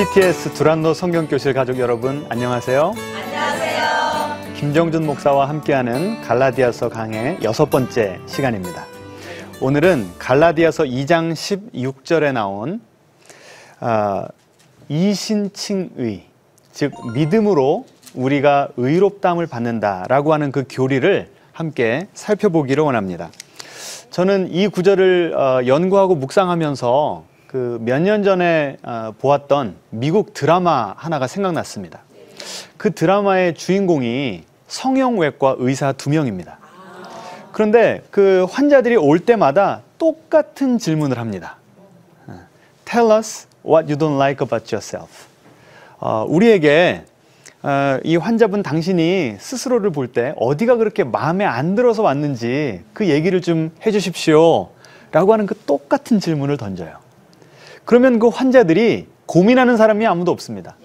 CTS 두란노 성경교실 가족 여러분, 안녕하세요. 안녕하세요. 김정준 목사와 함께하는 갈라디아서 강의 6번째 시간입니다. 오늘은 갈라디아서 2장 16절에 나온 이신칭의, 즉 믿음으로 우리가 의롭다함을 받는다라고 하는 그 교리를 함께 살펴보기를 원합니다. 저는 이 구절을 연구하고 묵상하면서 그 몇 년 전에 보았던 미국 드라마 하나가 생각났습니다. 그 드라마의 주인공이 성형외과 의사 2명입니다. 그런데 그 환자들이 올 때마다 똑같은 질문을 합니다. Tell us what you don't like about yourself. 우리에게 이 환자분 당신이 스스로를 볼 때 어디가 그렇게 마음에 안 들어서 왔는지 그 얘기를 좀 해주십시오 라고 하는 그 똑같은 질문을 던져요. 그러면 그 환자들이 고민하는 사람이 아무도 없습니다.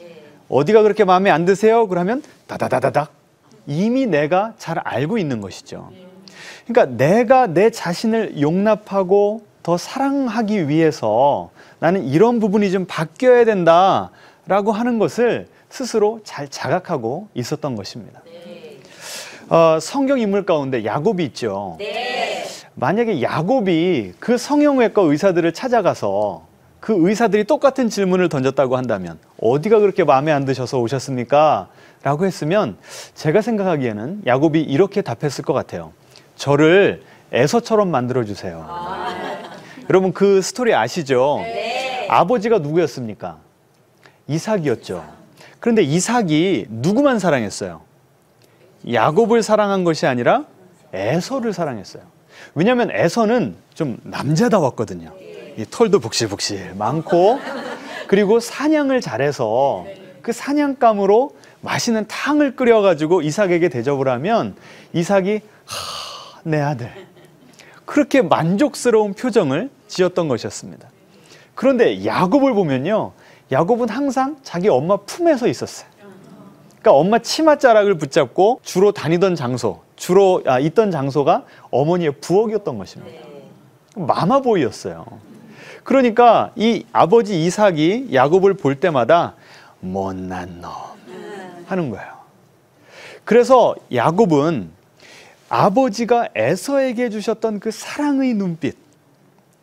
어디가 그렇게 마음에 안 드세요? 그러면 다다다다닥 이미 내가 잘 알고 있는 것이죠. 그러니까 내가 내 자신을 용납하고 더 사랑하기 위해서 나는 이런 부분이 좀 바뀌어야 된다라고 하는 것을 스스로 잘 자각하고 있었던 것입니다. 성경 인물 가운데 야곱이 있죠. 만약에 야곱이 그 성형외과 의사들을 찾아가서 그 의사들이 똑같은 질문을 던졌다고 한다면 어디가 그렇게 마음에 안 드셔서 오셨습니까? 라고 했으면 제가 생각하기에는 야곱이 이렇게 답했을 것 같아요. 저를 에서처럼 만들어주세요. 여러분 그 스토리 아시죠? 아버지가 누구였습니까? 이삭이었죠. 그런데 이삭이 누구만 사랑했어요? 야곱을 사랑한 것이 아니라 에서를 사랑했어요. 왜냐하면 에서는 좀 남자다웠거든요. 이 털도 북실북실 많고, 그리고 사냥을 잘해서 그 사냥감으로 맛있는 탕을 끓여가지고 이삭에게 대접을 하면 이삭이 내 아들, 그렇게 만족스러운 표정을 지었던 것이었습니다. 그런데 야곱을 보면요, 야곱은 항상 자기 엄마 품에서 있었어요. 그러니까 엄마 치맛자락을 붙잡고 주로 다니던 장소, 주로 있던 장소가 어머니의 부엌이었던 것입니다. 마마보이였어요. 그러니까 이 아버지 이삭이 야곱을 볼 때마다 못난 놈 하는 거예요. 그래서 야곱은 아버지가 에서에게 주셨던 그 사랑의 눈빛,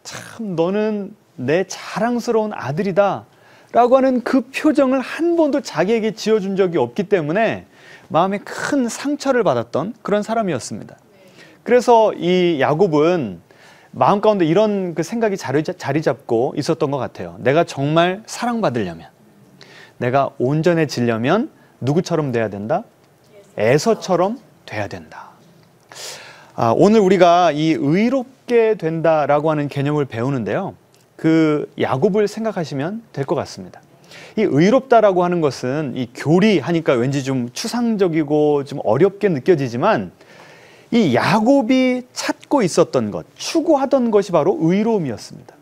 참 너는 내 자랑스러운 아들이다 라고 하는 그 표정을 한 번도 자기에게 지어준 적이 없기 때문에 마음에 큰 상처를 받았던 그런 사람이었습니다. 그래서 이 야곱은 마음 가운데 이런 그 생각이 자리 잡고 있었던 것 같아요. 내가 정말 사랑받으려면, 내가 온전해지려면 누구처럼 돼야 된다? 에서처럼 돼야 된다. 오늘 우리가 이 의롭게 된다라고 하는 개념을 배우는데요, 그 야곱을 생각하시면 될 것 같습니다. 이 의롭다라고 하는 것은 이 교리하니까 왠지 좀 추상적이고 좀 어렵게 느껴지지만 이 야곱이 찾고 있었던 것, 추구하던 것이 바로 의로움이었습니다.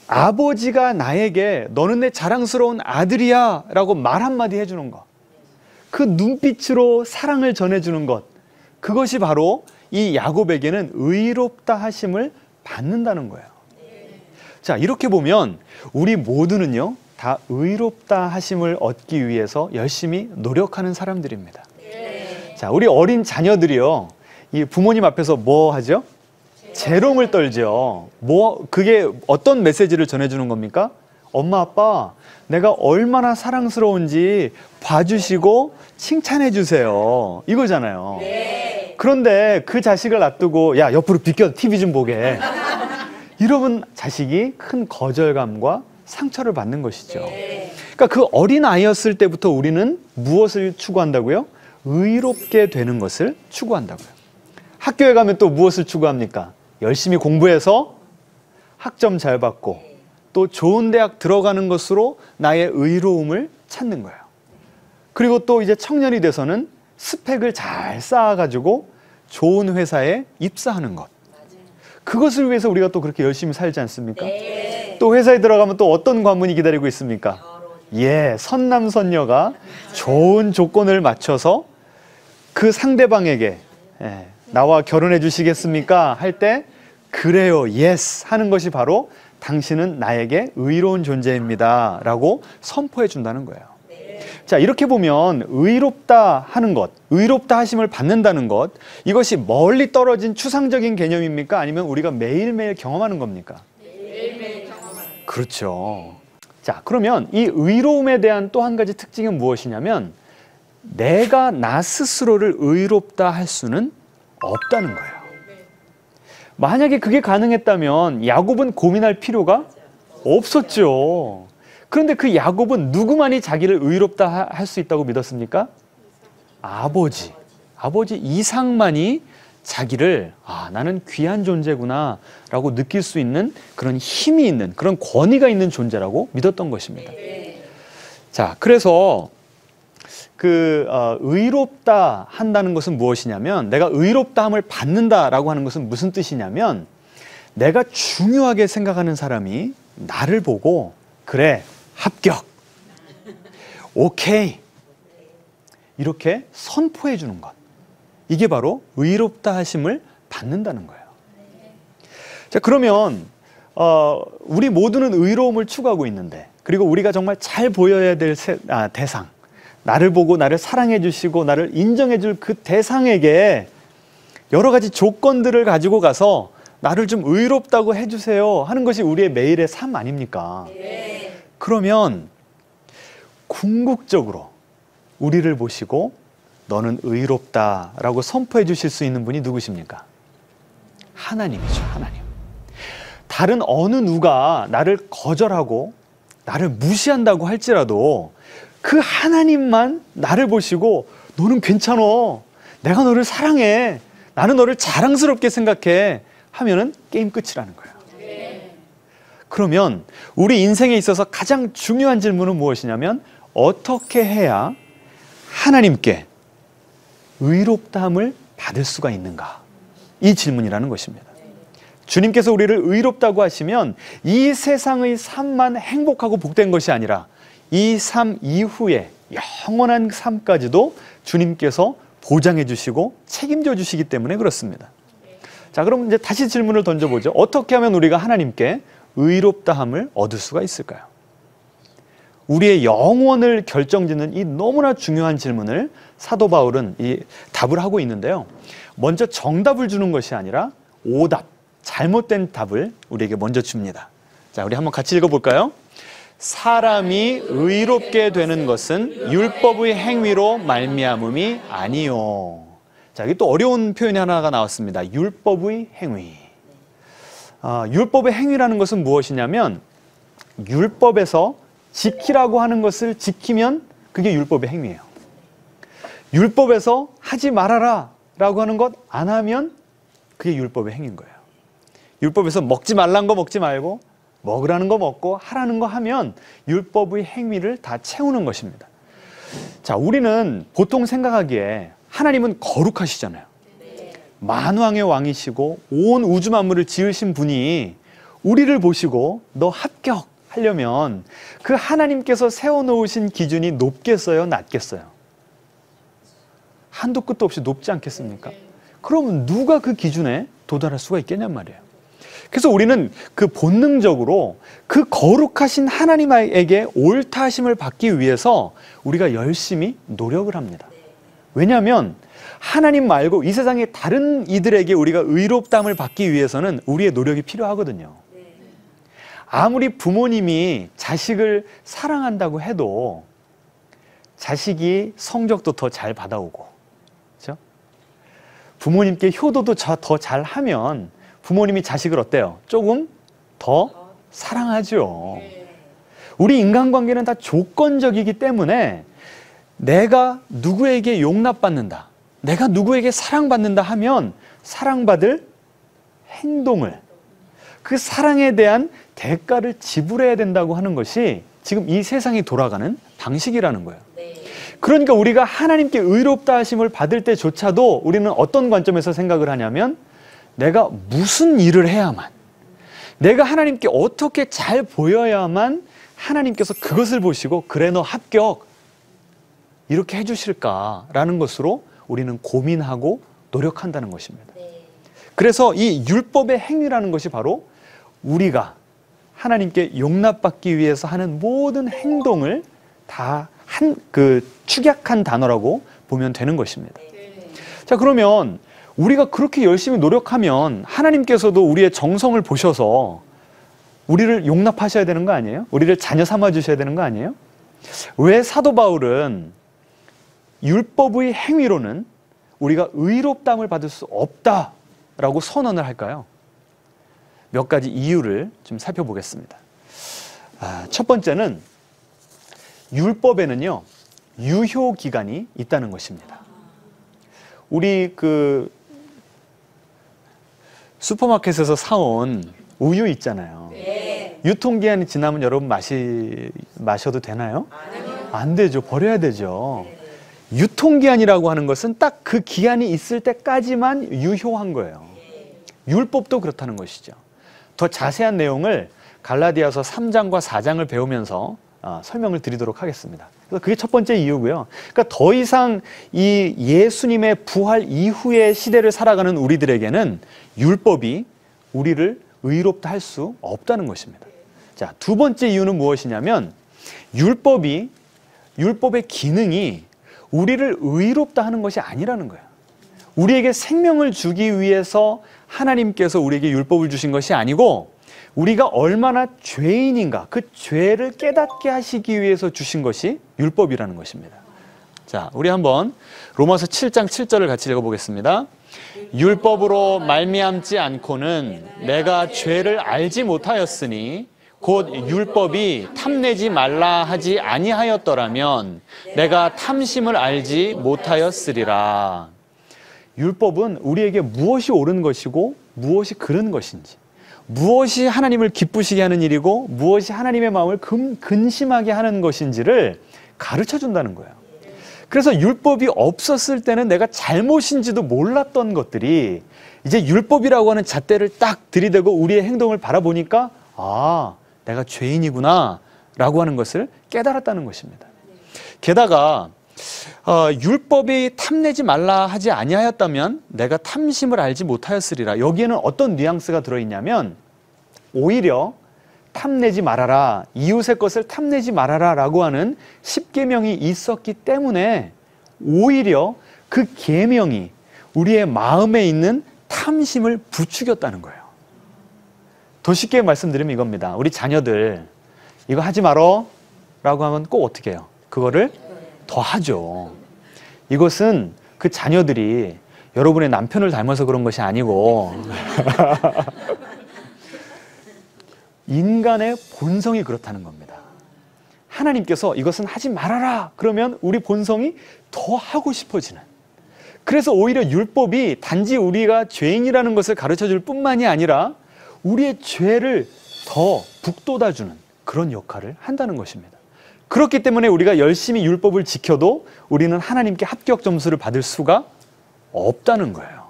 아버지가 나에게 너는 내 자랑스러운 아들이야 라고 말 한마디 해주는 것, 그 눈빛으로 사랑을 전해주는 것, 그것이 바로 이 야곱에게는 의롭다 하심을 받는다는 거예요. 자, 이렇게 보면 우리 모두는요 다 의롭다 하심을 얻기 위해서 열심히 노력하는 사람들입니다. 자, 우리 어린 자녀들이요, 이 부모님 앞에서 뭐 하죠? 재롱을 떨죠. 그게 어떤 메시지를 전해주는 겁니까? 엄마, 아빠, 내가 얼마나 사랑스러운지 봐주시고 칭찬해 주세요. 이거잖아요. 그런데 그 자식을 놔두고 야, 옆으로 비켜 TV 좀 보게. 이러면 자식이 큰 거절감과 상처를 받는 것이죠. 그러니까 그 어린 아이였을 때부터 우리는 무엇을 추구한다고요? 의롭게 되는 것을 추구한다고요. 학교에 가면 또 무엇을 추구합니까? 열심히 공부해서 학점 잘 받고 또 좋은 대학 들어가는 것으로 나의 의로움을 찾는 거예요. 그리고 또 이제 청년이 돼서는 스펙을 잘 쌓아가지고 좋은 회사에 입사하는 것. 그것을 위해서 우리가 또 그렇게 열심히 살지 않습니까? 또 회사에 들어가면 또 어떤 관문이 기다리고 있습니까? 선남선녀가 좋은 조건을 맞춰서 그 상대방에게 나와 결혼해 주시겠습니까? 할 때 그래요, 예스 하는 것이 바로 당신은 나에게 의로운 존재입니다 라고 선포해 준다는 거예요. 자, 이렇게 보면 의롭다 하는 것, 의롭다 하심을 받는다는 것, 이것이 멀리 떨어진 추상적인 개념입니까? 아니면 우리가 매일매일 경험하는 겁니까? 매일매일 경험하는. 그렇죠. 자, 그러면 이 의로움에 대한 또 한 가지 특징은 무엇이냐면 내가 나 스스로를 의롭다 할 수는 없다는 거예요. 만약에 그게 가능했다면 야곱은 고민할 필요가 없었죠. 그런데 그 야곱은 누구만이 자기를 의롭다 할 수 있다고 믿었습니까? 아버지 이삭만이 자기를 나는 귀한 존재구나 라고 느낄 수 있는 그런 힘이 있는, 그런 권위가 있는 존재라고 믿었던 것입니다. 자, 그래서 의롭다 한다는 것은 무엇이냐면, 내가 의롭다함을 받는다라고 하는 것은 무슨 뜻이냐면, 내가 중요하게 생각하는 사람이 나를 보고 그래, 합격, 오케이 이렇게 선포해 주는 것, 이게 바로 의롭다 하심을 받는다는 거예요. 자, 그러면 우리 모두는 의로움을 추구하고 있는데, 그리고 우리가 정말 잘 보여야 될 대상, 나를 보고 나를 사랑해 주시고 나를 인정해 줄 그 대상에게 여러 가지 조건들을 가지고 가서 나를 좀 의롭다고 해주세요 하는 것이 우리의 매일의 삶 아닙니까? 그러면 궁극적으로 우리를 보시고 너는 의롭다라고 선포해 주실 수 있는 분이 누구십니까? 하나님이죠. 하나님. 다른 어느 누가 나를 거절하고 나를 무시한다고 할지라도 그 하나님만 나를 보시고 너는 괜찮어, 내가 너를 사랑해, 나는 너를 자랑스럽게 생각해 하면은 게임 끝이라는 거예요. 그러면 우리 인생에 있어서 가장 중요한 질문은 무엇이냐면, 어떻게 해야 하나님께 의롭다함을 받을 수가 있는가? 이 질문이라는 것입니다. 주님께서 우리를 의롭다고 하시면 이 세상의 삶만 행복하고 복된 것이 아니라 이 삶 이후에 영원한 삶까지도 주님께서 보장해 주시고 책임져 주시기 때문에 그렇습니다. 자, 그럼 이제 다시 질문을 던져보죠. 어떻게 하면 우리가 하나님께 의롭다함을 얻을 수가 있을까요? 우리의 영원을 결정짓는 이 너무나 중요한 질문을 사도 바울은 이 답을 하고 있는데요. 먼저 정답을 주는 것이 아니라 오답, 잘못된 답을 우리에게 먼저 줍니다. 자, 우리 한번 같이 읽어볼까요? 사람이 의롭게 되는 것은 율법의 행위로 말미암음이 아니요. 자, 여기 또 어려운 표현이 하나가 나왔습니다. 율법의 행위. 율법의 행위라는 것은 무엇이냐면, 율법에서 지키라고 하는 것을 지키면 그게 율법의 행위예요. 율법에서 하지 말아라 라고 하는 것 안 하면 그게 율법의 행위인 거예요. 율법에서 먹지 말라는 거 먹지 말고 먹으라는 거 먹고 하라는 거 하면 율법의 행위를 다 채우는 것입니다. 자, 우리는 보통 생각하기에 하나님은 거룩하시잖아요. 만왕의 왕이시고 온 우주 만물을 지으신 분이 우리를 보시고 너 합격하려면 그 하나님께서 세워놓으신 기준이 높겠어요, 낮겠어요? 한도 끝도 없이 높지 않겠습니까? 그러면 누가 그 기준에 도달할 수가 있겠냔 말이에요. 그래서 우리는 그 본능적으로 그 거룩하신 하나님에게 옳다 하심을 받기 위해서 우리가 열심히 노력을 합니다. 왜냐하면 하나님 말고 이 세상의 다른 이들에게 우리가 의롭다함을 받기 위해서는 우리의 노력이 필요하거든요. 아무리 부모님이 자식을 사랑한다고 해도 자식이 성적도 더 잘 받아오고, 그렇죠? 부모님께 효도도 더 잘하면 부모님이 자식을 어때요? 조금 더 사랑하죠. 우리 인간관계는 다 조건적이기 때문에 내가 누구에게 용납받는다, 내가 누구에게 사랑받는다 하면 사랑받을 행동을, 그 사랑에 대한 대가를 지불해야 된다고 하는 것이 지금 이 세상이 돌아가는 방식이라는 거예요. 그러니까 우리가 하나님께 의롭다 하심을 받을 때조차도 우리는 어떤 관점에서 생각을 하냐면, 내가 무슨 일을 해야만, 내가 하나님께 어떻게 잘 보여야만 하나님께서 그것을 보시고 그래 너 합격 이렇게 해주실까라는 것으로 우리는 고민하고 노력한다는 것입니다. 그래서 이 율법의 행위라는 것이 바로 우리가 하나님께 용납받기 위해서 하는 모든 행동을 다 축약한 단어라고 보면 되는 것입니다. 자, 그러면 우리가 그렇게 열심히 노력하면 하나님께서도 우리의 정성을 보셔서 우리를 용납하셔야 되는 거 아니에요? 우리를 자녀 삼아 주셔야 되는 거 아니에요? 왜 사도 바울은 율법의 행위로는 우리가 의롭다함을 받을 수 없다라고 선언을 할까요? 몇 가지 이유를 좀 살펴보겠습니다. 첫 번째는 율법에는요, 유효 기간이 있다는 것입니다. 우리 슈퍼마켓에서 사온 우유 있잖아요. 네. 유통기한이 지나면 여러분 마셔도 되나요? 안 되죠. 버려야 되죠. 유통기한이라고 하는 것은 딱 그 기한이 있을 때까지만 유효한 거예요. 율법도 그렇다는 것이죠. 더 자세한 내용을 갈라디아서 3장과 4장을 배우면서 설명을 드리도록 하겠습니다. 그래서 그게 첫 번째 이유고요. 그러니까 더 이상 이 예수님의 부활 이후의 시대를 살아가는 우리들에게는 율법이 우리를 의롭다 할 수 없다는 것입니다. 자, 두 번째 이유는 무엇이냐면 율법의 기능이 우리를 의롭다 하는 것이 아니라는 거예요. 우리에게 생명을 주기 위해서 하나님께서 우리에게 율법을 주신 것이 아니고 우리가 얼마나 죄인인가 그 죄를 깨닫게 하시기 위해서 주신 것이 율법이라는 것입니다. 자, 우리 한번 로마서 7장 7절을 같이 읽어보겠습니다. 율법으로 말미암지 않고는 내가 죄를 알지 못하였으니 곧 율법이 탐내지 말라 하지 아니하였더라면 내가 탐심을 알지 못하였으리라. 율법은 우리에게 무엇이 옳은 것이고 무엇이 그른 것인지, 무엇이 하나님을 기쁘시게 하는 일이고 무엇이 하나님의 마음을 근심하게 하는 것인지를 가르쳐 준다는 거예요. 그래서 율법이 없었을 때는 내가 잘못인지도 몰랐던 것들이 이제 율법이라고 하는 잣대를 딱 들이대고 우리의 행동을 바라보니까 내가 죄인이구나 라고 하는 것을 깨달았다는 것입니다. 게다가 율법이 탐내지 말라 하지 아니하였다면 내가 탐심을 알지 못하였으리라. 여기에는 어떤 뉘앙스가 들어있냐면 오히려 탐내지 말아라, 이웃의 것을 탐내지 말아라 라고 하는 십계명이 있었기 때문에 오히려 그 계명이 우리의 마음에 있는 탐심을 부추겼다는 거예요. 더 쉽게 말씀드리면 이겁니다. 우리 자녀들 이거 하지 말어 라고 하면 꼭 어떻게 해요? 그거를 더 하죠. 이것은 그 자녀들이 여러분의 남편을 닮아서 그런 것이 아니고 인간의 본성이 그렇다는 겁니다. 하나님께서 이것은 하지 말아라 그러면 우리 본성이 더 하고 싶어지는, 그래서 오히려 율법이 단지 우리가 죄인이라는 것을 가르쳐줄 뿐만이 아니라 우리의 죄를 더 북돋아주는 그런 역할을 한다는 것입니다. 그렇기 때문에 우리가 열심히 율법을 지켜도 우리는 하나님께 합격 점수를 받을 수가 없다는 거예요.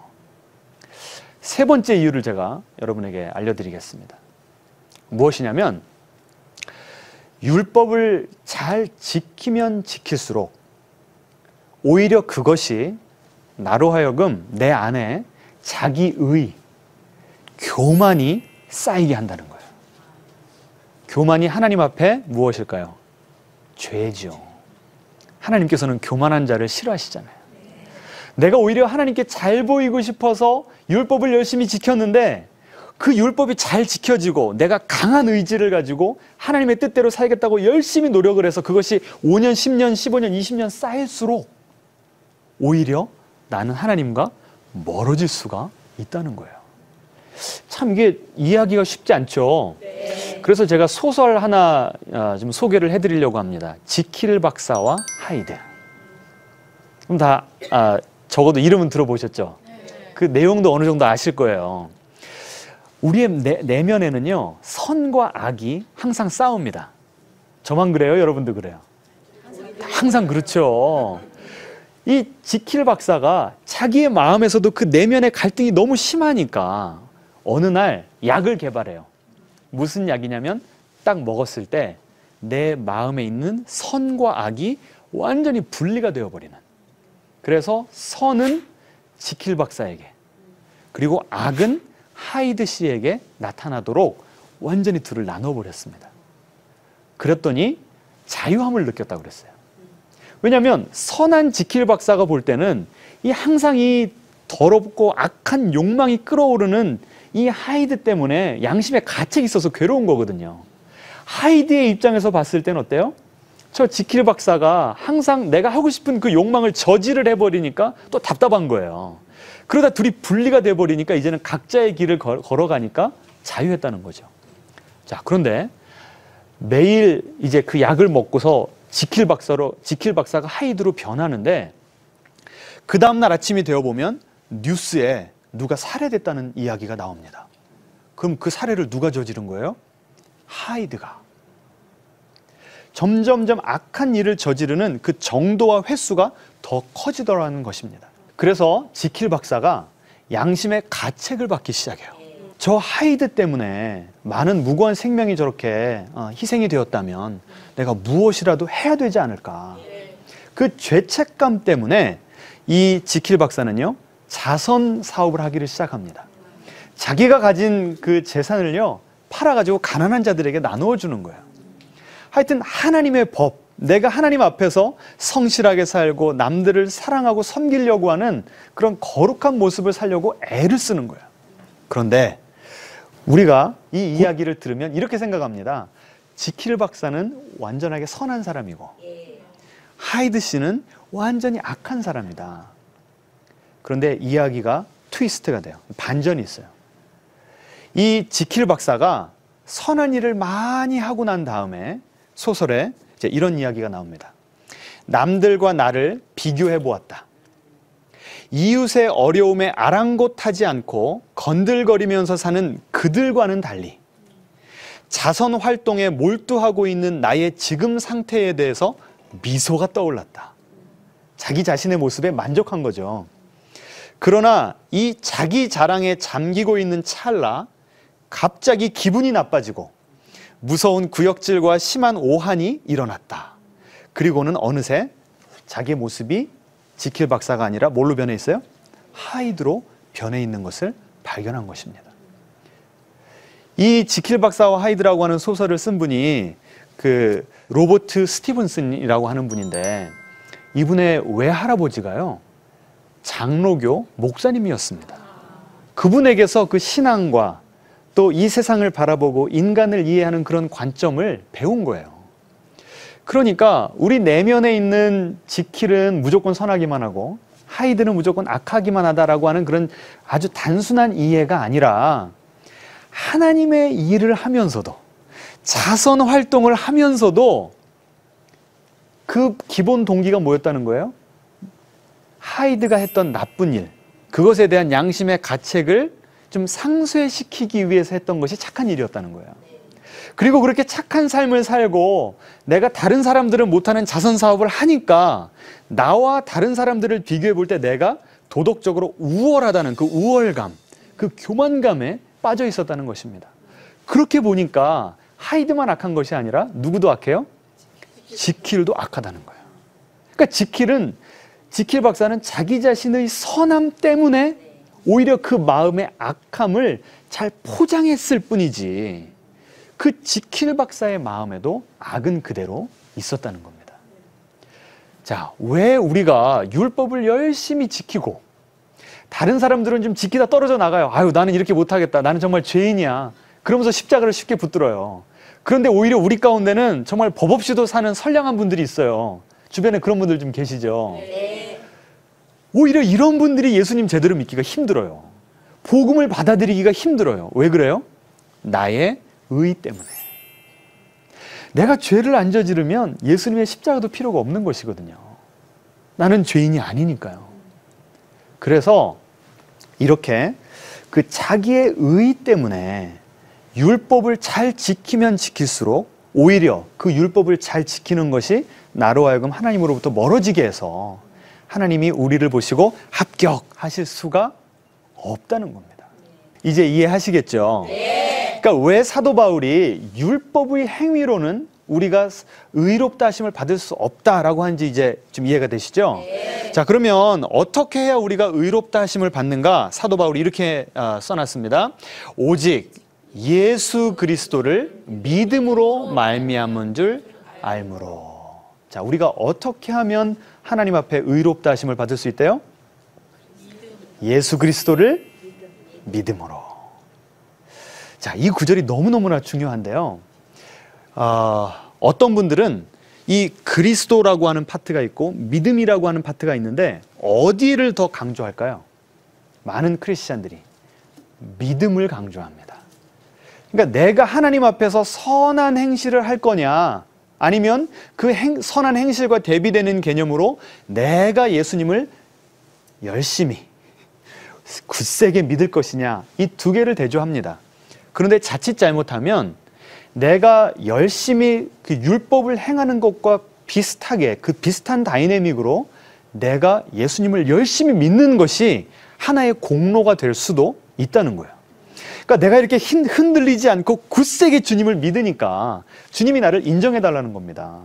세 번째 이유를 제가 여러분에게 알려드리겠습니다. 무엇이냐면 율법을 잘 지키면 지킬수록 오히려 그것이 나로 하여금 내 안에 자기의, 교만이 쌓이게 한다는 거예요. 교만이 하나님 앞에 무엇일까요? 죄죠. 하나님께서는 교만한 자를 싫어하시잖아요. 내가 오히려 하나님께 잘 보이고 싶어서 율법을 열심히 지켰는데 그 율법이 잘 지켜지고 내가 강한 의지를 가지고 하나님의 뜻대로 살겠다고 열심히 노력을 해서 그것이 5년, 10년, 15년, 20년 쌓일수록 오히려 나는 하나님과 멀어질 수가 있다는 거예요. 참 이게 이해하기가 쉽지 않죠. 그래서 제가 소설 하나 좀 소개를 해드리려고 합니다. 지킬 박사와 하이드. 그럼 다 적어도 이름은 들어보셨죠? 그 내용도 어느 정도 아실 거예요. 우리의 내면에는요, 선과 악이 항상 싸웁니다. 저만 그래요? 여러분도 그래요? 항상 그렇죠. 이 지킬 박사가 자기의 마음에서도 그 내면의 갈등이 너무 심하니까 어느 날 약을 개발해요. 무슨 약이냐면 딱 먹었을 때 내 마음에 있는 선과 악이 완전히 분리가 되어버리는, 그래서 선은 지킬 박사에게 그리고 악은 하이드 씨에게 나타나도록 완전히 둘을 나눠버렸습니다. 그랬더니 자유함을 느꼈다고 그랬어요. 왜냐하면 선한 지킬 박사가 볼 때는 항상 이 더럽고 악한 욕망이 끓어오르는 이 하이드 때문에 양심의 가책이 있어서 괴로운 거거든요. 하이드의 입장에서 봤을 때는 어때요? 저 지킬 박사가 항상 내가 하고 싶은 그 욕망을 저지를 해버리니까 또 답답한 거예요. 그러다 둘이 분리가 돼버리니까 이제는 각자의 길을 걸어가니까 자유했다는 거죠. 자, 그런데 매일 이제 그 약을 먹고서 지킬 박사가 하이드로 변하는데 그 다음날 아침이 되어보면 뉴스에 누가 살해됐다는 이야기가 나옵니다. 그럼 그 살해를 누가 저지른 거예요? 하이드가. 점점점 악한 일을 저지르는 그 정도와 횟수가 더 커지더라는 것입니다. 그래서 지킬 박사가 양심의 가책을 받기 시작해요. 저 하이드 때문에 많은 무고한 생명이 저렇게 희생이 되었다면 내가 무엇이라도 해야 되지 않을까. 그 죄책감 때문에 이 지킬 박사는요, 자선 사업을 하기를 시작합니다. 자기가 가진 그 재산을요, 팔아가지고 가난한 자들에게 나누어 주는 거예요. 하여튼 하나님의 법, 내가 하나님 앞에서 성실하게 살고 남들을 사랑하고 섬기려고 하는 그런 거룩한 모습을 살려고 애를 쓰는 거예요. 그런데 우리가 이 이야기를 들으면 이렇게 생각합니다. 지킬 박사는 완전하게 선한 사람이고 하이드 씨는 완전히 악한 사람이다. 그런데 이야기가 트위스트가 돼요. 반전이 있어요. 이 지킬 박사가 선한 일을 많이 하고 난 다음에 소설에 이제 이런 이야기가 나옵니다. 남들과 나를 비교해 보았다. 이웃의 어려움에 아랑곳하지 않고 건들거리면서 사는 그들과는 달리 자선 활동에 몰두하고 있는 나의 지금 상태에 대해서 미소가 떠올랐다. 자기 자신의 모습에 만족한 거죠. 그러나 이 자기 자랑에 잠기고 있는 찰나 갑자기 기분이 나빠지고 무서운 구역질과 심한 오한이 일어났다. 그리고는 어느새 자기의 모습이 지킬 박사가 아니라 뭘로 변해 있어요? 하이드로 변해 있는 것을 발견한 것입니다. 이 지킬 박사와 하이드라고 하는 소설을 쓴 분이 그 로버트 스티븐슨이라고 하는 분인데 이분의 외할아버지가요, 장로교 목사님이었습니다. 그분에게서 그 신앙과 또 이 세상을 바라보고 인간을 이해하는 그런 관점을 배운 거예요. 그러니까 우리 내면에 있는 지킬은 무조건 선하기만 하고 하이드는 무조건 악하기만 하다라고 하는 그런 아주 단순한 이해가 아니라 하나님의 일을 하면서도 자선 활동을 하면서도 그 기본 동기가 뭐였다는 거예요? 하이드가 했던 나쁜 일, 그것에 대한 양심의 가책을 좀 상쇄시키기 위해서 했던 것이 착한 일이었다는 거예요. 그리고 그렇게 착한 삶을 살고 내가 다른 사람들은 못하는 자선 사업을 하니까 나와 다른 사람들을 비교해 볼 때 내가 도덕적으로 우월하다는 그 우월감, 그 교만감에 빠져 있었다는 것입니다. 그렇게 보니까 하이드만 악한 것이 아니라 누구도 악해요? 지킬도 악하다는 거예요. 그러니까 지킬 박사는 자기 자신의 선함 때문에 오히려 그 마음의 악함을 잘 포장했을 뿐이지 그 지킬 박사의 마음에도 악은 그대로 있었다는 겁니다. 자, 왜 우리가 율법을 열심히 지키고 다른 사람들은 좀 지키다 떨어져 나가요. 아유, 나는 이렇게 못하겠다. 나는 정말 죄인이야. 그러면서 십자가를 쉽게 붙들어요. 그런데 오히려 우리 가운데는 정말 법 없이도 사는 선량한 분들이 있어요. 주변에 그런 분들 좀 계시죠? 오히려 이런 분들이 예수님 제대로 믿기가 힘들어요. 복음을 받아들이기가 힘들어요. 왜 그래요? 나의 의 때문에. 내가 죄를 안 저지르면 예수님의 십자가도 필요가 없는 것이거든요. 나는 죄인이 아니니까요. 그래서 이렇게 그 자기의 의 때문에 율법을 잘 지키면 지킬수록 오히려 그 율법을 잘 지키는 것이 나로 하여금 하나님으로부터 멀어지게 해서 하나님이 우리를 보시고 합격하실 수가 없다는 겁니다. 이제 이해하시겠죠? 그러니까 왜 사도 바울이 율법의 행위로는 우리가 의롭다 하심을 받을 수 없다라고 하는지 이제 좀 이해가 되시죠? 자, 그러면 어떻게 해야 우리가 의롭다 하심을 받는가? 사도 바울이 이렇게 써놨습니다. 오직 예수 그리스도를 믿음으로 말미암은 줄 알므로. 자, 우리가 어떻게 하면 하나님 앞에 의롭다 하심을 받을 수 있대요? 예수 그리스도를 믿음으로. 자, 이 구절이 너무너무나 중요한데요. 어떤 분들은 이 그리스도라고 하는 파트가 있고 믿음이라고 하는 파트가 있는데 어디를 더 강조할까요? 많은 크리스찬들이 믿음을 강조합니다. 그러니까 내가 하나님 앞에서 선한 행실을 할 거냐, 아니면 그 선한 행실과 대비되는 개념으로 내가 예수님을 열심히 굳세게 믿을 것이냐, 이 두 개를 대조합니다. 그런데 자칫 잘못하면 내가 열심히 그 율법을 행하는 것과 비슷하게, 그 비슷한 다이내믹으로 내가 예수님을 열심히 믿는 것이 하나의 공로가 될 수도 있다는 거예요. 그러니까 내가 이렇게 흔들리지 않고 굳세게 주님을 믿으니까 주님이 나를 인정해 달라는 겁니다.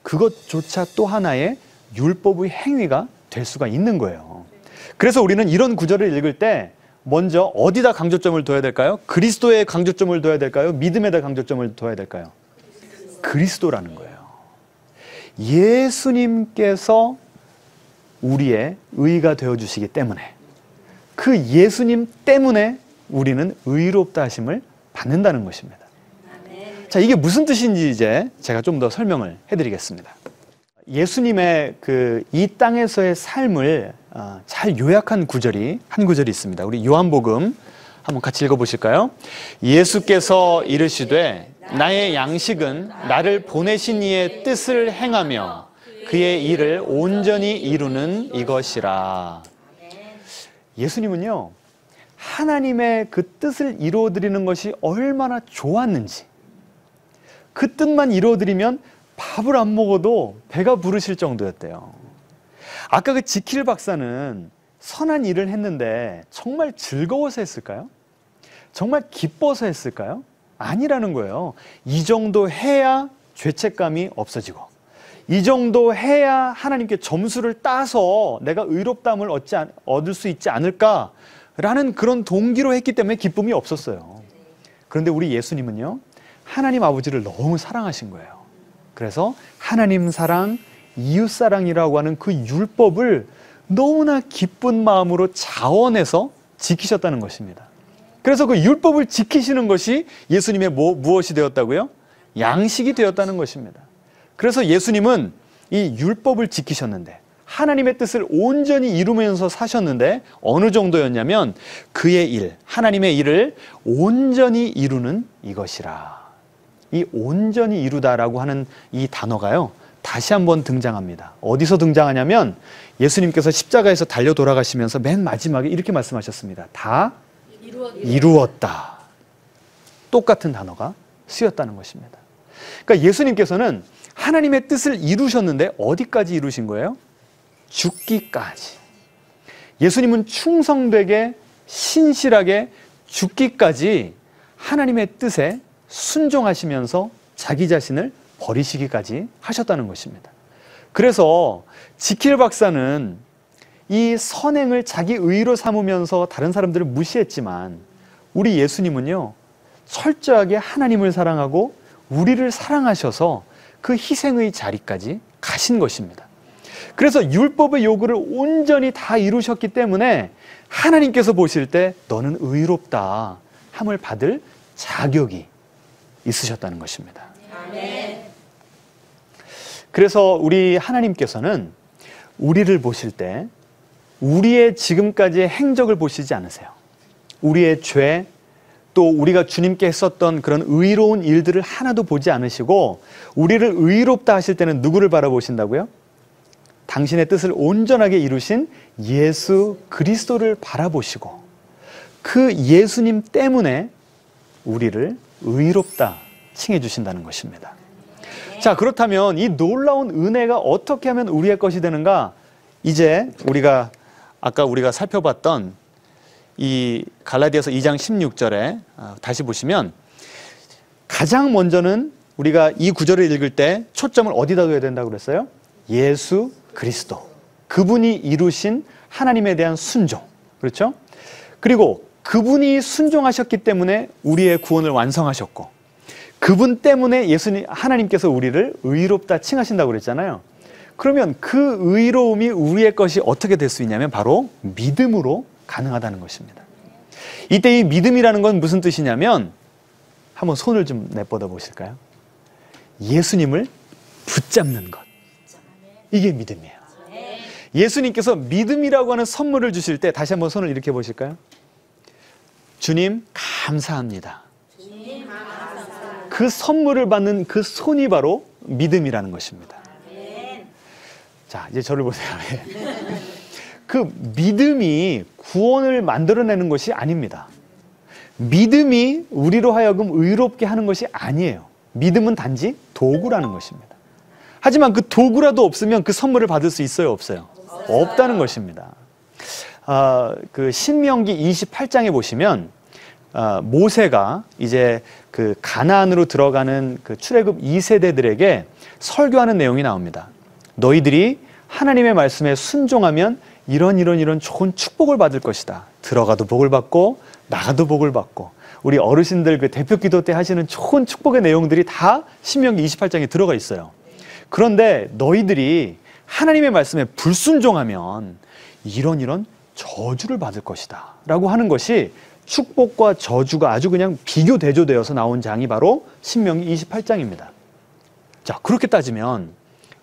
그것조차 또 하나의 율법의 행위가 될 수가 있는 거예요. 그래서 우리는 이런 구절을 읽을 때 먼저 어디다 강조점을 둬야 될까요? 그리스도에 강조점을 둬야 될까요? 믿음에다 강조점을 둬야 될까요? 그리스도라는 거예요. 예수님께서 우리의 의가 되어주시기 때문에, 그 예수님 때문에 우리는 의롭다 하심을 받는다는 것입니다. 자, 이게 무슨 뜻인지 이제 제가 좀 더 설명을 해드리겠습니다. 예수님의 이 땅에서의 삶을 잘 요약한 구절이 한 구절이 있습니다. 우리 요한복음 한번 같이 읽어보실까요? 예수께서 이르시되 나의 양식은 나를 보내신 이의 뜻을 행하며 그의 일을 온전히 이루는 이것이라. 예수님은요, 하나님의 그 뜻을 이루어드리는 것이 얼마나 좋았는지, 그 뜻만 이루어드리면 밥을 안 먹어도 배가 부르실 정도였대요. 아까 그 지킬 박사는 선한 일을 했는데 정말 즐거워서 했을까요? 정말 기뻐서 했을까요? 아니라는 거예요. 이 정도 해야 죄책감이 없어지고, 이 정도 해야 하나님께 점수를 따서 내가 의롭다함을 얻을 수 있지 않을까라는 그런 동기로 했기 때문에 기쁨이 없었어요. 그런데 우리 예수님은요, 하나님 아버지를 너무 사랑하신 거예요. 그래서 하나님 사랑, 이웃 사랑이라고 하는 그 율법을 너무나 기쁜 마음으로 자원해서 지키셨다는 것입니다. 그래서 그 율법을 지키시는 것이 예수님의 무엇이 되었다고요? 양식이 되었다는 것입니다. 그래서 예수님은 이 율법을 지키셨는데, 하나님의 뜻을 온전히 이루면서 사셨는데 어느 정도였냐면 그의 일, 하나님의 일을 온전히 이루는 이것이라. 이 온전히 이루다라고 하는 이 단어가요, 다시 한번 등장합니다. 어디서 등장하냐면 예수님께서 십자가에서 달려 돌아가시면서 맨 마지막에 이렇게 말씀하셨습니다. 다 이루었다. 똑같은 단어가 쓰였다는 것입니다. 그러니까 예수님께서는 하나님의 뜻을 이루셨는데 어디까지 이루신 거예요? 죽기까지. 예수님은 충성되게 신실하게 죽기까지 하나님의 뜻에 순종하시면서 자기 자신을 버리시기까지 하셨다는 것입니다. 그래서 지킬 박사는 이 선행을 자기 의로 삼으면서 다른 사람들을 무시했지만, 우리 예수님은요, 철저하게 하나님을 사랑하고 우리를 사랑하셔서 그 희생의 자리까지 가신 것입니다. 그래서 율법의 요구를 온전히 다 이루셨기 때문에 하나님께서 보실 때 너는 의롭다 함을 받을 자격이 있으셨다는 것입니다. 아멘. 그래서 우리 하나님께서는 우리를 보실 때 우리의 지금까지의 행적을 보시지 않으세요. 우리의 죄, 또 우리가 주님께 했었던 그런 의로운 일들을 하나도 보지 않으시고 우리를 의롭다 하실 때는 누구를 바라보신다고요? 당신의 뜻을 온전하게 이루신 예수 그리스도를 바라보시고 그 예수님 때문에 우리를 의롭다 칭해 주신다는 것입니다. 자, 그렇다면 이 놀라운 은혜가 어떻게 하면 우리의 것이 되는가? 이제 아까 우리가 살펴봤던 이 갈라디아서 2장 16절에 다시 보시면 가장 먼저는 우리가 이 구절을 읽을 때 초점을 어디다 둬야 된다고 그랬어요? 예수 그리스도. 그분이 이루신 하나님에 대한 순종. 그렇죠? 그리고 그분이 순종하셨기 때문에 우리의 구원을 완성하셨고, 그분 때문에 하나님께서 우리를 의롭다 칭하신다고 그랬잖아요. 그러면 그 의로움이 우리의 것이 어떻게 될 수 있냐면 바로 믿음으로 가능하다는 것입니다. 이때 이 믿음이라는 건 무슨 뜻이냐면, 한번 손을 좀 내뻗어 보실까요? 예수님을 붙잡는 것. 이게 믿음이에요. 예수님께서 믿음이라고 하는 선물을 주실 때 다시 한번 손을 이렇게 보실까요? 주님 감사합니다. 그 선물을 받는 그 손이 바로 믿음이라는 것입니다. 자, 이제 저를 보세요. 그 믿음이 구원을 만들어내는 것이 아닙니다. 믿음이 우리로 하여금 의롭게 하는 것이 아니에요. 믿음은 단지 도구라는 것입니다. 하지만 그 도구라도 없으면 그 선물을 받을 수 있어요, 없어요? 없다는 것입니다. 그 신명기 28장에 보시면 모세가 이제 그 가나안으로 들어가는 그 출애굽 2세대들에게 설교하는 내용이 나옵니다. 너희들이 하나님의 말씀에 순종하면 이런 좋은 축복을 받을 것이다. 들어가도 복을 받고 나가도 복을 받고, 우리 어르신들 그 대표 기도 때 하시는 좋은 축복의 내용들이 다 신명기 28장에 들어가 있어요. 그런데 너희들이 하나님의 말씀에 불순종하면 이런 저주를 받을 것이다 라고 하는 것이, 축복과 저주가 아주 그냥 비교대조되어서 나온 장이 바로 신명기 28장입니다. 자, 그렇게 따지면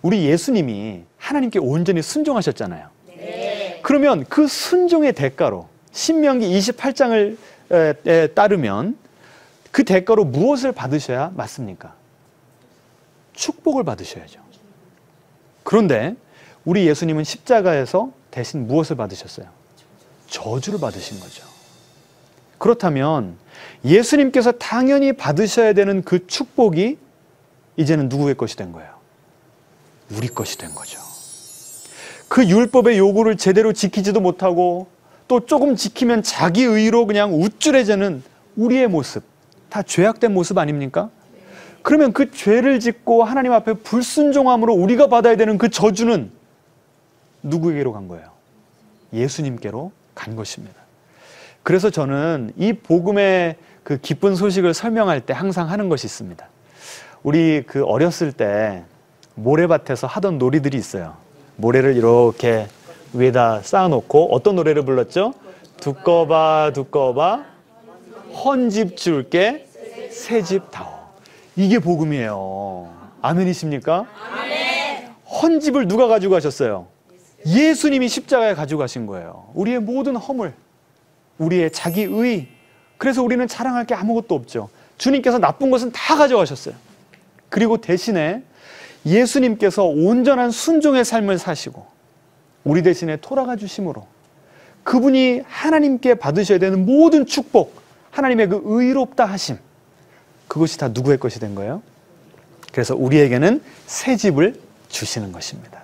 우리 예수님이 하나님께 온전히 순종하셨잖아요. 네. 그러면 그 순종의 대가로 신명기 28장을 따르면 그 대가로 무엇을 받으셔야 맞습니까? 축복을 받으셔야죠. 그런데 우리 예수님은 십자가에서 대신 무엇을 받으셨어요? 저주를 받으신 거죠. 그렇다면 예수님께서 당연히 받으셔야 되는 그 축복이 이제는 누구의 것이 된 거예요? 우리 것이 된 거죠. 그 율법의 요구를 제대로 지키지도 못하고 또 조금 지키면 자기 의로 그냥 우쭐해지는 우리의 모습, 다 죄악된 모습 아닙니까? 그러면 그 죄를 짓고 하나님 앞에 불순종함으로 우리가 받아야 되는 그 저주는 누구에게로 간 거예요? 예수님께로 간 것입니다. 그래서 저는 이 복음의 그 기쁜 소식을 설명할 때 항상 하는 것이 있습니다. 우리 그 어렸을 때 모래밭에서 하던 놀이들이 있어요. 모래를 이렇게 위에다 쌓아놓고 어떤 노래를 불렀죠? 두꺼봐 두꺼봐 헌집 줄게 새집 다오. 이게 복음이에요. 아멘이십니까? 아멘. 헌집을 누가 가지고 가셨어요? 예수님이 십자가에 가지고 가신 거예요. 우리의 모든 허물, 우리의 자기의. 그래서 우리는 자랑할 게 아무것도 없죠. 주님께서 나쁜 것은 다 가져가셨어요. 그리고 대신에 예수님께서 온전한 순종의 삶을 사시고 우리 대신에 돌아가 주심으로 그분이 하나님께 받으셔야 되는 모든 축복, 하나님의 그 의롭다 하심, 그것이 다 누구의 것이 된 거예요? 그래서 우리에게는 새 집을 주시는 것입니다.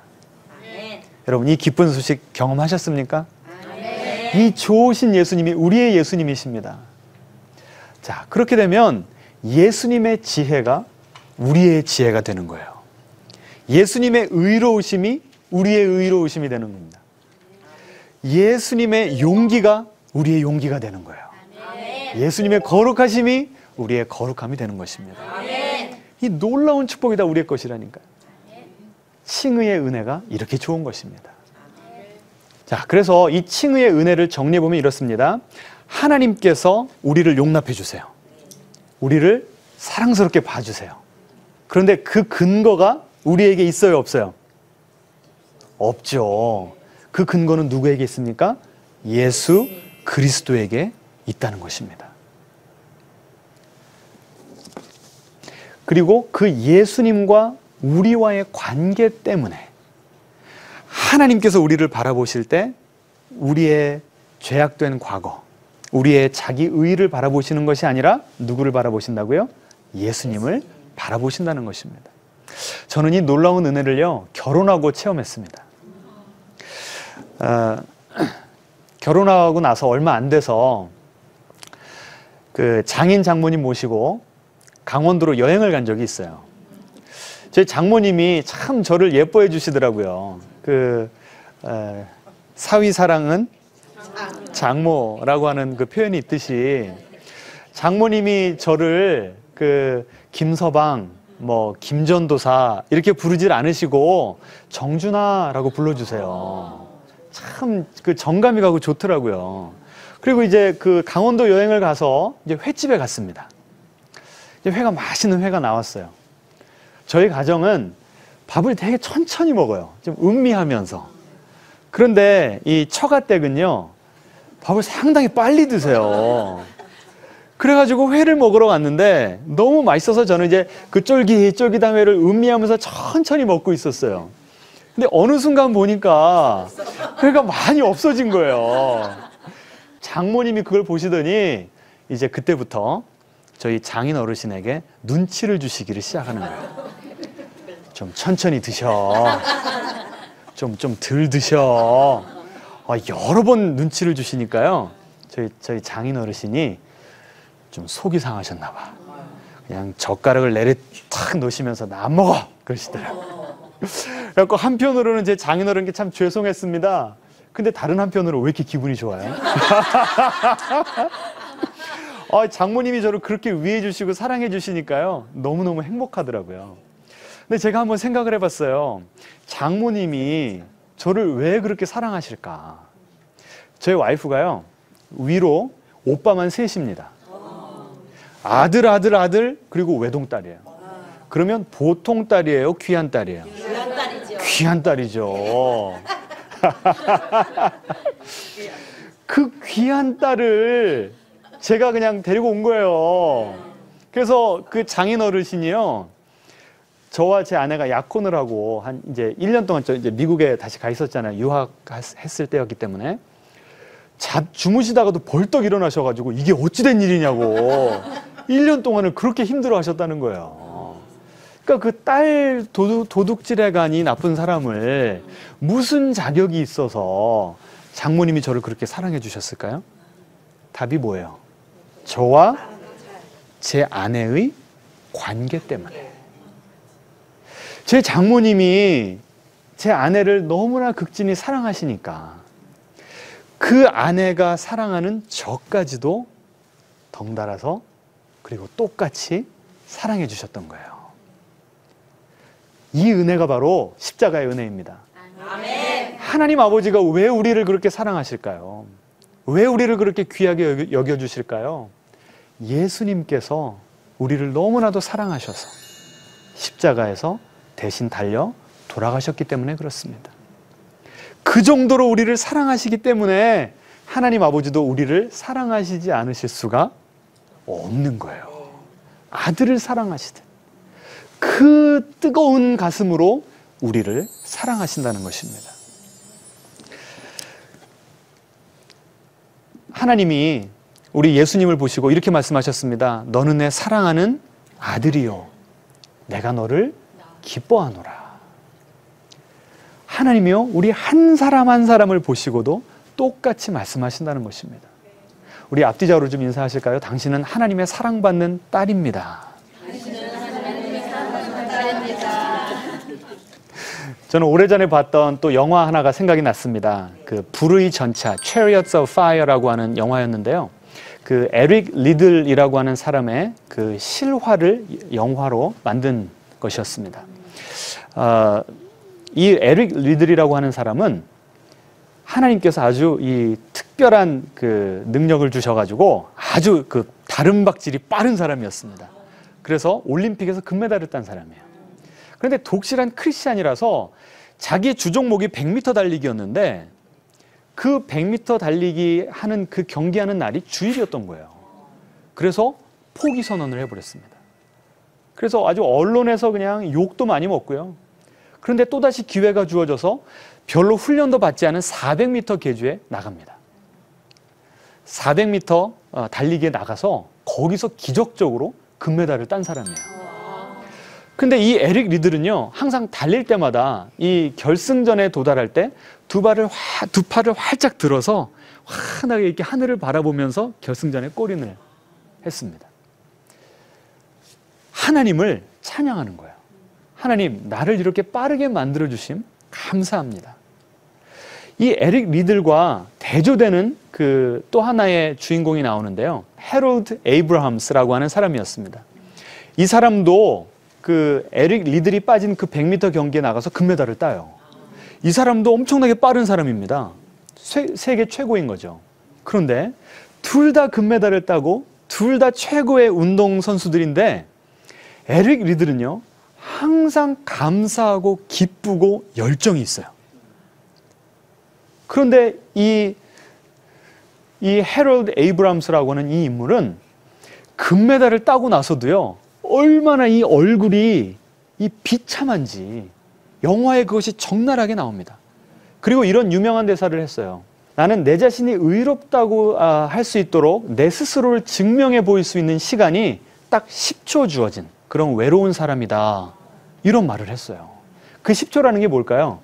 아멘. 여러분, 이 기쁜 소식 경험하셨습니까? 아멘. 이 좋으신 예수님이 우리의 예수님이십니다. 자, 그렇게 되면 예수님의 지혜가 우리의 지혜가 되는 거예요. 예수님의 의로우심이 우리의 의로우심이 되는 겁니다. 예수님의 용기가 우리의 용기가 되는 거예요. 예수님의 거룩하심이 우리의 거룩함이 되는 것입니다. 이 놀라운 축복이 다 우리의 것이라니까요. 칭의의 은혜가 이렇게 좋은 것입니다. 자, 그래서 이 칭의의 은혜를 정리해 보면 이렇습니다. 하나님께서 우리를 용납해 주세요. 우리를 사랑스럽게 봐주세요. 그런데 그 근거가 우리에게 있어요, 없어요? 없죠. 그 근거는 누구에게 있습니까? 예수 그리스도에게 있다는 것입니다. 그리고 그 예수님과 우리와의 관계 때문에 하나님께서 우리를 바라보실 때 우리의 죄악된 과거, 우리의 자기 의의를 바라보시는 것이 아니라 누구를 바라보신다고요? 예수님을 바라보신다는 것입니다. 저는 이 놀라운 은혜를요, 결혼하고 체험했습니다. 결혼하고 나서 얼마 안 돼서 그 장인 장모님 모시고 강원도로 여행을 간 적이 있어요. 저희 장모님이 참 저를 예뻐해 주시더라고요. 사위 사랑은 장모라고 하는 그 표현이 있듯이 장모님이 저를 그 김서방, 뭐 김전도사 이렇게 부르질 않으시고 정준하라고 불러주세요. 참 그 정감이 가고 좋더라고요. 그리고 이제 그 강원도 여행을 가서 이제 횟집에 갔습니다. 이제 회가 맛있는 회가 나왔어요. 저희 가정은 밥을 되게 천천히 먹어요. 좀 음미하면서. 그런데 이 처가댁은요, 밥을 상당히 빨리 드세요. 그래가지고 회를 먹으러 갔는데 너무 맛있어서 저는 이제 그 쫄깃쫄깃한 회를 음미하면서 천천히 먹고 있었어요. 근데 어느 순간 보니까 회가 많이 없어진 거예요. 장모님이 그걸 보시더니 이제 그때부터 저희 장인 어르신에게 눈치를 주시기를 시작하는 거예요. 좀 천천히 드셔. 좀 덜 드셔. 여러 번 눈치를 주시니까요. 저희 장인 어르신이 좀 속이 상하셨나 봐. 그냥 젓가락을 내리 탁 놓으시면서 나 안 먹어 그러시더라고요. 그래서 한편으로는 제 장인 어른께 참 죄송했습니다. 근데 다른 한편으로 왜 이렇게 기분이 좋아요? 장모님이 저를 그렇게 위해 주시고 사랑해 주시니까요. 너무너무 행복하더라고요. 근데 제가 한번 생각을 해봤어요. 장모님이 저를 왜 그렇게 사랑하실까? 저희 와이프가요. 위로 오빠만 셋입니다. 아들 그리고 외동딸이에요. 그러면 보통 딸이에요? 귀한 딸이에요? 귀한 딸이죠. 귀한 딸이죠. 그 귀한 딸을 제가 그냥 데리고 온 거예요. 그래서 그 장인 어르신이요. 저와 제 아내가 약혼을 하고 한 이제 1년 동안 이제 미국에 다시 가 있었잖아요. 유학했을 때였기 때문에. 주무시다가도 벌떡 일어나셔가지고 이게 어찌된 일이냐고 1년 동안을 그렇게 힘들어 하셨다는 거예요. 그러니까 그 딸 도둑질해가니 나쁜 사람을 무슨 자격이 있어서 장모님이 저를 그렇게 사랑해 주셨을까요? 답이 뭐예요? 저와 제 아내의 관계 때문에. 제 장모님이 제 아내를 너무나 극진히 사랑하시니까 그 아내가 사랑하는 저까지도 덩달아서 그리고 똑같이 사랑해 주셨던 거예요. 이 은혜가 바로 십자가의 은혜입니다. 아멘. 하나님 아버지가 왜 우리를 그렇게 사랑하실까요? 왜 우리를 그렇게 귀하게 여겨주실까요? 예수님께서 우리를 너무나도 사랑하셔서 십자가에서 대신 달려 돌아가셨기 때문에 그렇습니다. 그 정도로 우리를 사랑하시기 때문에 하나님 아버지도 우리를 사랑하시지 않으실 수가 없는 거예요. 아들을 사랑하시듯 그 뜨거운 가슴으로 우리를 사랑하신다는 것입니다. 하나님이 우리 예수님을 보시고 이렇게 말씀하셨습니다. 너는 내 사랑하는 아들이요 내가 너를 기뻐하노라. 하나님이요 우리 한 사람 한 사람을 보시고도 똑같이 말씀하신다는 것입니다. 우리 앞뒤자로 좀 인사하실까요? 당신은 하나님의 사랑받는 딸입니다. 저는 오래전에 봤던 또 영화 하나가 생각이 났습니다. 그 불의 전차 Chariots of Fire라고 하는 영화였는데요. 그 에릭 리들이라고 하는 사람의 그 실화를 영화로 만든 것이었습니다. 이 에릭 리들이라고 하는 사람은 하나님께서 아주 이 특별한 그 능력을 주셔가지고 아주 그 다름박질이 빠른 사람이었습니다. 그래서 올림픽에서 금메달을 딴 사람이에요. 그런데 독실한 크리스찬이라서 자기 주종목이 100m 달리기였는데 그 100m 달리기 하는 그 경기하는 날이 주일이었던 거예요. 그래서 포기 선언을 해버렸습니다. 그래서 아주 언론에서 그냥 욕도 많이 먹고요. 그런데 또다시 기회가 주어져서 별로 훈련도 받지 않은 400m 계주에 나갑니다. 400m 달리기에 나가서 거기서 기적적으로 금메달을 딴 사람이에요. 근데 이 에릭 리들은요, 항상 달릴 때마다 이 결승전에 도달할 때 두 팔을 활짝 들어서 환하게 이렇게 하늘을 바라보면서 결승전에 골인을 했습니다. 하나님을 찬양하는 거예요. 하나님, 나를 이렇게 빠르게 만들어주심 감사합니다. 이 에릭 리들과 대조되는 그 또 하나의 주인공이 나오는데요. 해롤드 에이브라함스라고 하는 사람이었습니다. 이 사람도 그 에릭 리들이 빠진 그 100m 경기에 나가서 금메달을 따요. 이 사람도 엄청나게 빠른 사람입니다. 세계 최고인 거죠. 그런데 둘 다 금메달을 따고 둘 다 최고의 운동선수들인데 에릭 리들은요, 항상 감사하고 기쁘고 열정이 있어요. 그런데 이 해롤드 에이브람스라고 하는 이 인물은 금메달을 따고 나서도요, 얼마나 이 얼굴이 이 비참한지 영화에 그것이 적나라하게 나옵니다. 그리고 이런 유명한 대사를 했어요. 나는 내 자신이 의롭다고 할 수 있도록 내 스스로를 증명해 보일 수 있는 시간이 딱 10초 주어진 그런 외로운 사람이다. 이런 말을 했어요. 그 10초라는 게 뭘까요?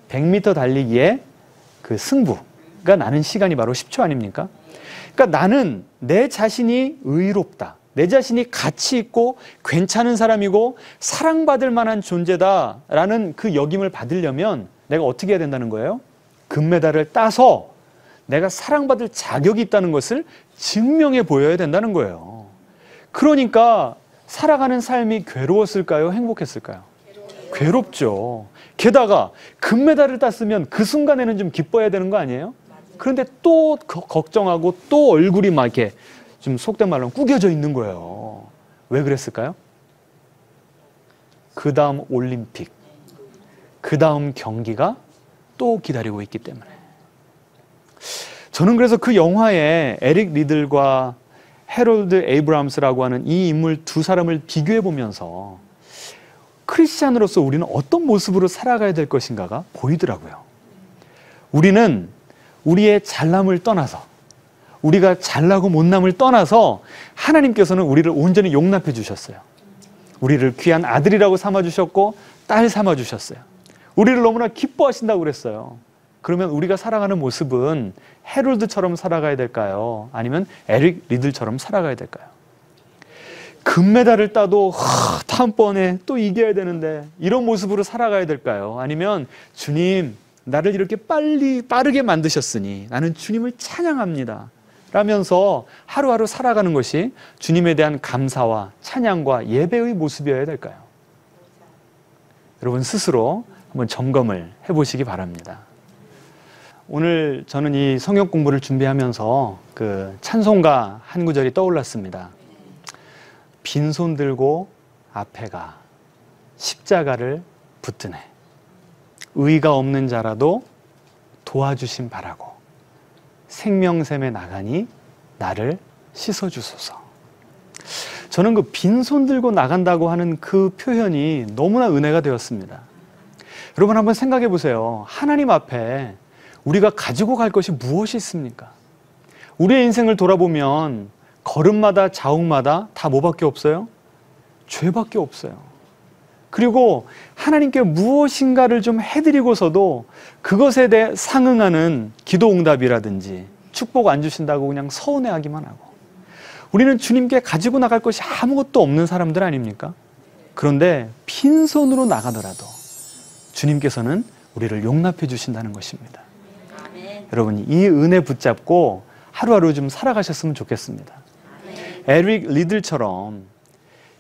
100m 달리기의 그 승부가 나는 시간이 바로 10초 아닙니까? 그러니까 나는 내 자신이 의롭다. 내 자신이 가치 있고 괜찮은 사람이고 사랑받을 만한 존재다라는 그 역임을 받으려면 내가 어떻게 해야 된다는 거예요? 금메달을 따서 내가 사랑받을 자격이 있다는 것을 증명해 보여야 된다는 거예요. 그러니까 살아가는 삶이 괴로웠을까요? 행복했을까요? 괴롭죠. 게다가 금메달을 땄으면 그 순간에는 좀 기뻐야 되는 거 아니에요? 그런데 또 걱정하고 또 얼굴이 막 이렇게 좀 속된 말로 구겨져 있는 거예요. 왜 그랬을까요? 그 다음 올림픽, 그 다음 경기가 또 기다리고 있기 때문에. 저는 그래서 그 영화에 에릭 리들과 해롤드 에이브람스라고 하는 이 인물 두 사람을 비교해 보면서 크리스찬으로서 우리는 어떤 모습으로 살아가야 될 것인가가 보이더라고요. 우리는 우리의 잘남을 떠나서, 우리가 잘나고 못남을 떠나서 하나님께서는 우리를 온전히 용납해 주셨어요. 우리를 귀한 아들이라고 삼아주셨고 딸 삼아주셨어요. 우리를 너무나 기뻐하신다고 그랬어요. 그러면 우리가 살아가는 모습은 해롤드처럼 살아가야 될까요? 아니면 에릭 리들처럼 살아가야 될까요? 금메달을 따도 다음번에 또 이겨야 되는데 이런 모습으로 살아가야 될까요? 아니면 주님, 나를 이렇게 빠르게 만드셨으니 나는 주님을 찬양합니다 라면서 하루하루 살아가는 것이 주님에 대한 감사와 찬양과 예배의 모습이어야 될까요? 여러분 스스로 한번 점검을 해보시기 바랍니다. 오늘 저는 이 성경 공부를 준비하면서 그 찬송가 한 구절이 떠올랐습니다. 빈손 들고 앞에 가 십자가를 붙드네. 의가 없는 자라도 도와주심 바라고 생명샘에 나가니 나를 씻어주소서. 저는 그 빈손 들고 나간다고 하는 그 표현이 너무나 은혜가 되었습니다. 여러분 한번 생각해 보세요. 하나님 앞에 우리가 가지고 갈 것이 무엇이 있습니까? 우리의 인생을 돌아보면 걸음마다 자욱마다 다 뭐밖에 없어요? 죄밖에 없어요. 그리고 하나님께 무엇인가를 좀 해드리고서도 그것에 대해 상응하는 기도 응답이라든지 축복 안 주신다고 그냥 서운해하기만 하고, 우리는 주님께 가지고 나갈 것이 아무것도 없는 사람들 아닙니까? 그런데 빈손으로 나가더라도 주님께서는 우리를 용납해 주신다는 것입니다. 아멘. 여러분 이 은혜 붙잡고 하루하루 좀 살아가셨으면 좋겠습니다. 아멘. 에릭 리들처럼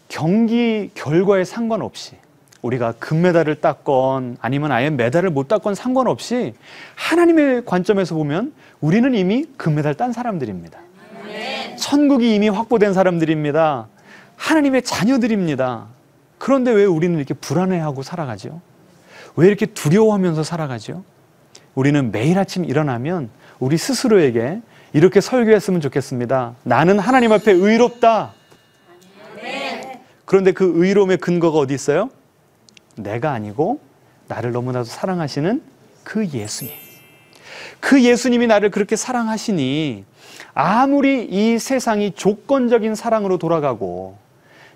경기 결과에 상관없이, 우리가 금메달을 땄건 아니면 아예 메달을 못 땄건 상관없이 하나님의 관점에서 보면 우리는 이미 금메달 딴 사람들입니다. 아멘. 천국이 이미 확보된 사람들입니다. 하나님의 자녀들입니다. 그런데 왜 우리는 이렇게 불안해하고 살아가죠? 왜 이렇게 두려워하면서 살아가죠? 우리는 매일 아침 일어나면 우리 스스로에게 이렇게 설교했으면 좋겠습니다. 나는 하나님 앞에 의롭다. 아멘. 그런데 그 의로움의 근거가 어디 있어요? 내가 아니고 나를 너무나도 사랑하시는 그 예수님. 그 예수님이 나를 그렇게 사랑하시니 아무리 이 세상이 조건적인 사랑으로 돌아가고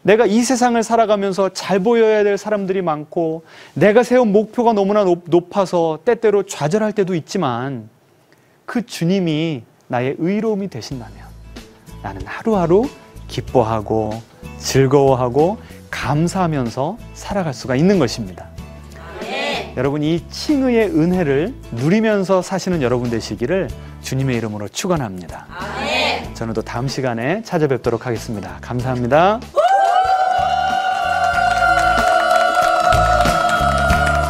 내가 이 세상을 살아가면서 잘 보여야 될 사람들이 많고 내가 세운 목표가 너무나 높아서 때때로 좌절할 때도 있지만 그 주님이 나의 의로움이 되신다면 나는 하루하루 기뻐하고 즐거워하고 감사하면서 살아갈 수가 있는 것입니다. 아멘. 여러분 이 칭의의 은혜를 누리면서 사시는 여러분 되시기를 주님의 이름으로 축원합니다. 아멘. 저는 또 다음 시간에 찾아뵙도록 하겠습니다. 감사합니다.